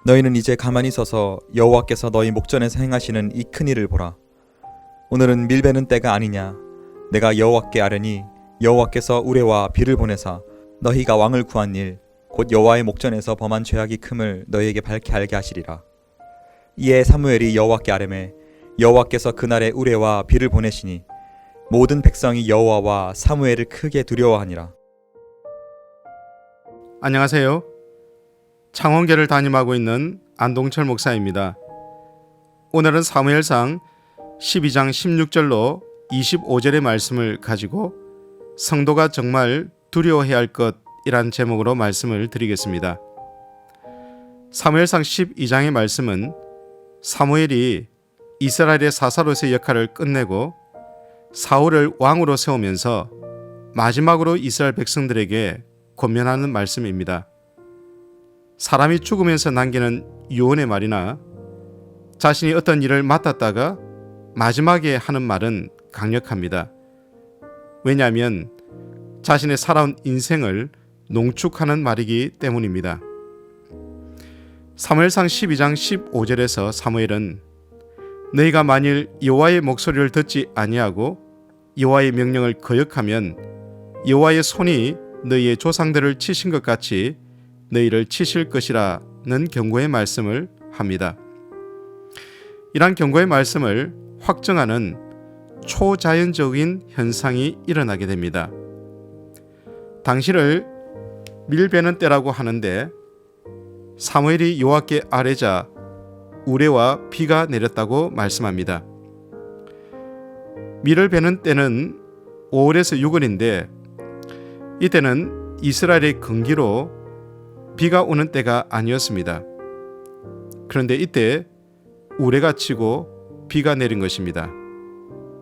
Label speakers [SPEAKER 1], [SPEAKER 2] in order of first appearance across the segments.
[SPEAKER 1] 너희는 이제 가만히 서서 여호와께서 너희 목전에서 행하시는 이 큰 일을 보라. 오늘은 밀베는 때가 아니냐. 내가 여호와께 아뢰니 여호와께서 우레와 비를 보내사 너희가 왕을 구한 일 곧 여호와의 목전에서 범한 죄악이 큼을 너희에게 밝게 알게 하시리라. 이에 사무엘이 여호와께 아뢰매 여호와께서 그날에 우레와 비를 보내시니 모든 백성이 여호와와 사무엘을 크게 두려워하니라.
[SPEAKER 2] 안녕하세요. 창원교를 담임하고 있는 안동철 목사입니다. 오늘은 사무엘상 12장 16절로 25절의 말씀을 가지고 성도가 정말 두려워해야 할 것이란 제목으로 말씀을 드리겠습니다. 사무엘상 12장의 말씀은 사무엘이 이스라엘의 사사로서의 역할을 끝내고 사울을 왕으로 세우면서 마지막으로 이스라엘 백성들에게 권면하는 말씀입니다. 사람이 죽으면서 남기는 유언의 말이나 자신이 어떤 일을 맡았다가 마지막에 하는 말은 강력합니다. 왜냐하면 자신의 살아온 인생을 농축하는 말이기 때문입니다. 사무엘상 12장 15절에서 사무엘은 너희가 만일 여호와의 목소리를 듣지 아니하고 여호와의 명령을 거역하면 여호와의 손이 너희의 조상들을 치신 것 같이 너희를 치실 것이라는 경고의 말씀을 합니다. 이러한 경고의 말씀을 확정하는 초자연적인 현상이 일어나게 됩니다. 당시를 밀베는 때라고 하는데 사무엘이 여호와께 아뢰자 우레와 비가 내렸다고 말씀합니다. 밀을 베는 때는 5월에서 6월인데 이때는 이스라엘의 건기로 비가 오는 때가 아니었습니다. 그런데 이때 우레가 치고 비가 내린 것입니다.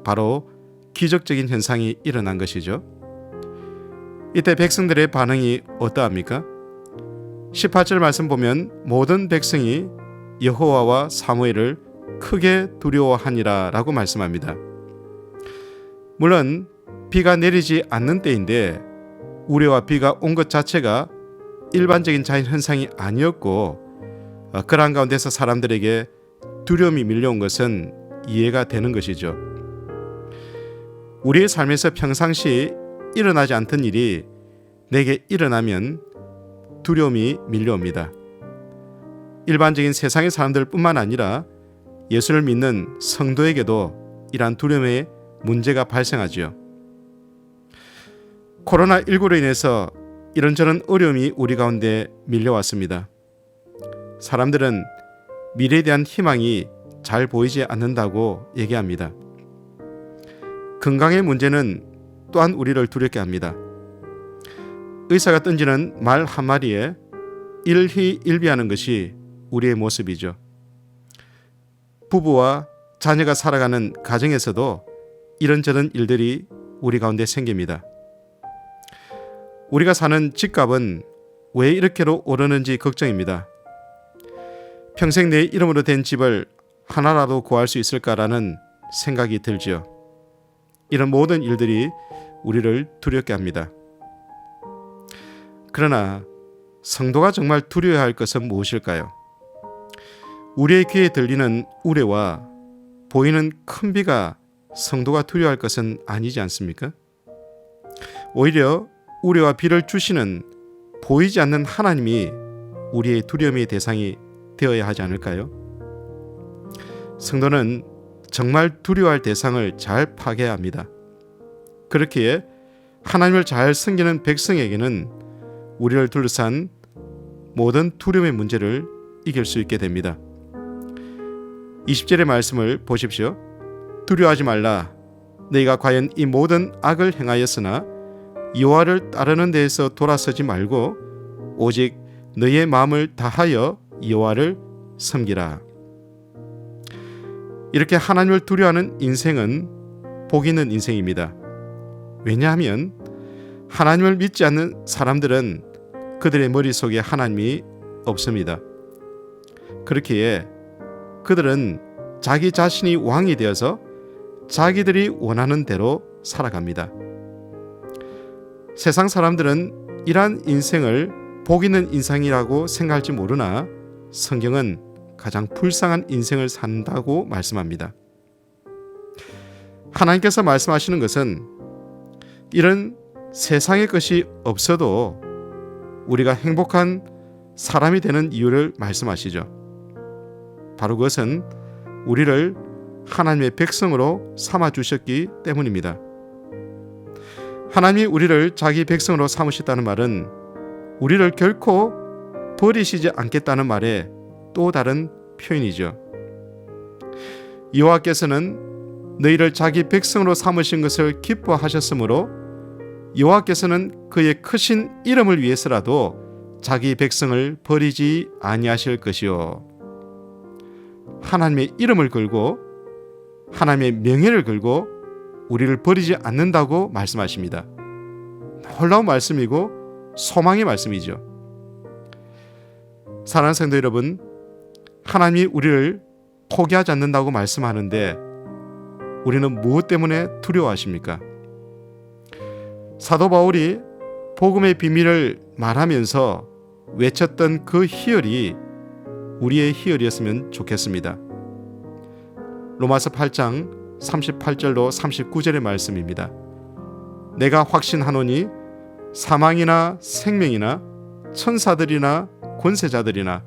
[SPEAKER 2] 바로 기적적인 현상이 일어난 것이죠. 이때 백성들의 반응이 어떠합니까? 18절 말씀 보면 모든 백성이 여호와와 사무엘을 크게 두려워하니라 라고 말씀합니다. 물론 비가 내리지 않는 때인데 우레와 비가 온 것 자체가 일반적인 자연 현상이 아니었고 그러한 가운데서 사람들에게 두려움이 밀려온 것은 이해가 되는 것이죠. 우리의 삶에서 평상시 일어나지 않던 일이 내게 일어나면 두려움이 밀려옵니다. 일반적인 세상의 사람들뿐만 아니라 예수를 믿는 성도에게도 이러한 두려움의 문제가 발생하지요. 코로나19로 인해서 이런저런 어려움이 우리 가운데 밀려왔습니다. 사람들은 미래에 대한 희망이 잘 보이지 않는다고 얘기합니다. 건강의 문제는 또한 우리를 두렵게 합니다. 의사가 던지는 말 한마디에 일희일비하는 것이 우리의 모습이죠. 부부와 자녀가 살아가는 가정에서도 이런저런 일들이 우리 가운데 생깁니다. 우리가 사는 집값은 왜 이렇게로 오르는지 걱정입니다. 평생 내 이름으로 된 집을 하나라도 구할 수 있을까라는 생각이 들지요. 이런 모든 일들이 우리를 두렵게 합니다. 그러나 성도가 정말 두려워야 할 것은 무엇일까요? 우리의 귀에 들리는 우레와 보이는 큰 비가 성도가 두려워할 것은 아니지 않습니까? 오히려 우레와 비를 주시는 보이지 않는 하나님이 우리의 두려움의 대상이 되어야 하지 않을까요? 성도는 정말 두려워할 대상을 잘 파악해야 합니다. 그렇기에 하나님을 잘 섬기는 백성에게는 우리를 둘러싼 모든 두려움의 문제를 이길 수 있게 됩니다. 20절의 말씀을 보십시오. 두려워하지 말라. 너희가 과연 이 모든 악을 행하였으나 여호와를 따르는 데에서 돌아서지 말고 오직 너희의 마음을 다하여 여호와를 섬기라. 이렇게 하나님을 두려워하는 인생은 복 있는 인생입니다. 왜냐하면 하나님을 믿지 않는 사람들은 그들의 머릿속에 하나님이 없습니다. 그렇기에 그들은 자기 자신이 왕이 되어서 자기들이 원하는 대로 살아갑니다. 세상 사람들은 이러한 인생을 복 있는 인생이라고 생각할지 모르나 성경은 가장 불쌍한 인생을 산다고 말씀합니다. 하나님께서 말씀하시는 것은 이런 세상의 것이 없어도 우리가 행복한 사람이 되는 이유를 말씀하시죠. 바로 그것은 우리를 하나님의 백성으로 삼아 주셨기 때문입니다. 하나님이 우리를 자기 백성으로 삼으셨다는 말은 우리를 결코 버리시지 않겠다는 말의 또 다른 표현이죠. 여호와께서는 너희를 자기 백성으로 삼으신 것을 기뻐하셨으므로 여호와께서는 그의 크신 이름을 위해서라도 자기 백성을 버리지 아니하실 것이요. 하나님의 이름을 걸고 하나님의 명예를 걸고 우리를 버리지 않는다고 말씀하십니다. 놀라운 말씀이고 소망의 말씀이죠. 사랑하는 성도 여러분, 하나님이 우리를 포기하지 않는다고 말씀하는데 우리는 무엇 때문에 두려워하십니까? 사도 바울이 복음의 비밀을 말하면서 외쳤던 그 희열이 우리의 희열이었으면 좋겠습니다. 로마서 8장 38절로 39절의 말씀입니다. 내가 확신하노니 사망이나 생명이나 천사들이나 권세자들이나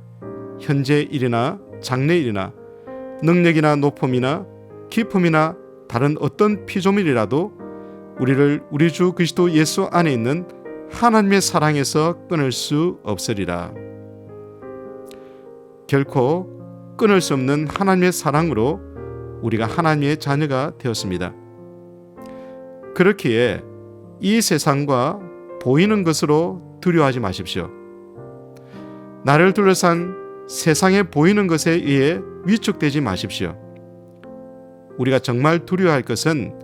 [SPEAKER 2] 현재 일이나 장래 일이나 능력이나 높음이나 깊음이나 다른 어떤 피조물이라도 우리를 우리 주 그리스도 예수 안에 있는 하나님의 사랑에서 끊을 수 없으리라. 결코 끊을 수 없는 하나님의 사랑으로 우리가 하나님의 자녀가 되었습니다. 그렇기에 이 세상과 보이는 것으로 두려워하지 마십시오. 나를 둘러싼 세상에 보이는 것에 의해 위축되지 마십시오. 우리가 정말 두려워할 것은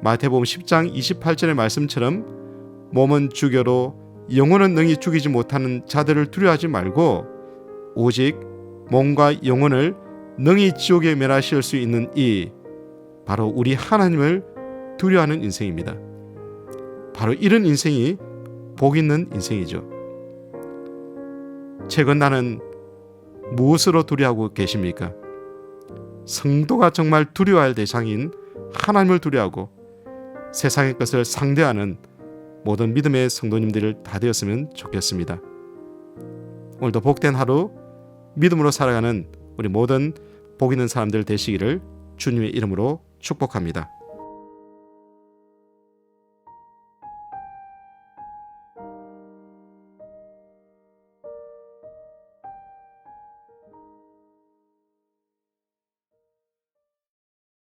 [SPEAKER 2] 마태복음 10장 28절의 말씀처럼 몸은 죽여도 영혼은 능히 죽이지 못하는 자들을 두려워하지 말고 오직 몸과 영혼을 능히 지옥에 멸하실 수 있는 이 바로 우리 하나님을 두려워하는 인생입니다. 바로 이런 인생이 복 있는 인생이죠. 최근 나는 무엇으로 두려워하고 계십니까? 성도가 정말 두려워할 대상인 하나님을 두려워하고 세상의 것을 상대하는 모든 믿음의 성도님들 다 되었으면 좋겠습니다. 오늘도 복된 하루 믿음으로 살아가는 우리 모든 복 있는 사람들 되시기를 주님의 이름으로 축복합니다.